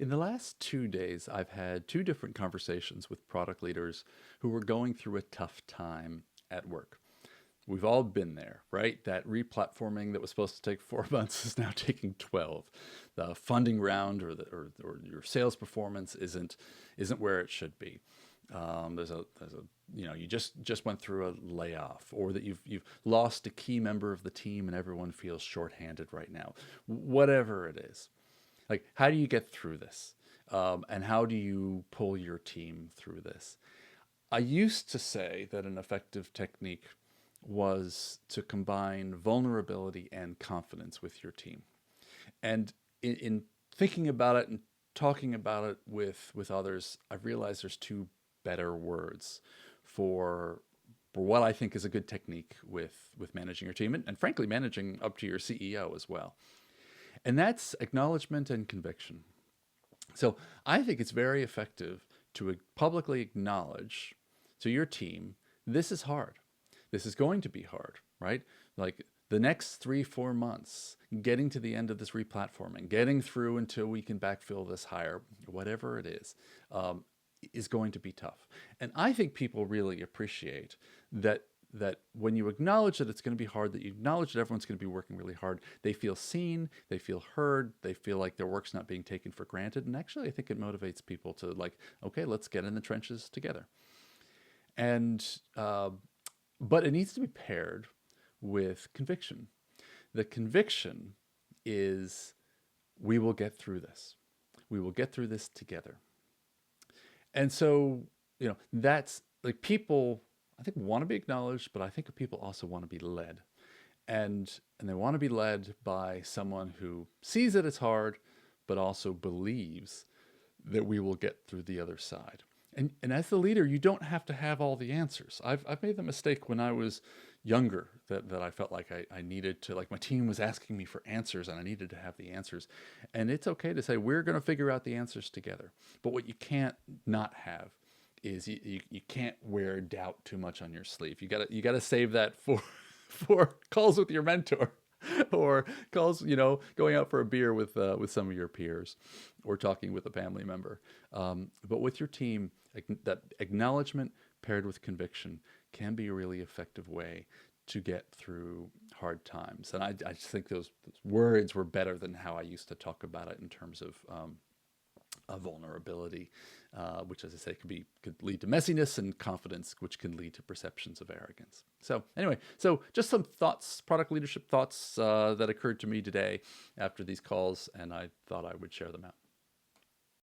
In the last 2 days, I've had two different conversations with product leaders who were going through a tough time at work. We've all been there, right? That replatforming that was supposed to take 4 months is now taking 12. The funding round or your sales performance isn't where it should be. There's a you just went through a layoff, or that you've lost a key member of the team and everyone feels shorthanded right now. Whatever it is, like, how do you get through this? And how do you pull your team through this? I used to say that an effective technique was to combine vulnerability and confidence with your team. And in thinking about it and talking about it with others, I've realized there's two better words for what I think is a good technique with managing your team, and frankly managing up to your CEO as well. And that's acknowledgement and conviction. So I think it's very effective to publicly acknowledge to your team, this is hard. This is going to be hard, right? Like, the next 3, 4 months, getting to the end of this replatforming, getting through until we can backfill this hire, whatever it is going to be tough. And I think people really appreciate that when you acknowledge that it's going to be hard, that you acknowledge that everyone's going to be working really hard, they feel seen, they feel heard, they feel like their work's not being taken for granted. And actually, I think it motivates people to, like, okay, let's get in the trenches together. And but it needs to be paired with conviction. The conviction is, we will get through this. We will get through this together. And so, that's like, people, I think, want to be acknowledged, but I think people also want to be led. And they want to be led by someone who sees that it's hard, but also believes that we will get through the other side. And as the leader, you don't have to have all the answers. I've made the mistake when I was younger that I felt like I needed to, like, my team was asking me for answers and I needed to have the answers. And it's okay to say, we're going to figure out the answers together. But what you can't not have is, you can't wear doubt too much on your sleeve. You gotta save that for for calls with your mentor, or calls, going out for a beer with some of your peers, or talking with a family member. But with your team, that acknowledgement paired with conviction can be a really effective way to get through hard times. And I just think those words were better than how I used to talk about it in terms of a vulnerability, which, as I say, could lead to messiness, and confidence, which can lead to perceptions of arrogance. So anyway, just some thoughts, product leadership thoughts, that occurred to me today after these calls, and I thought I would share them out.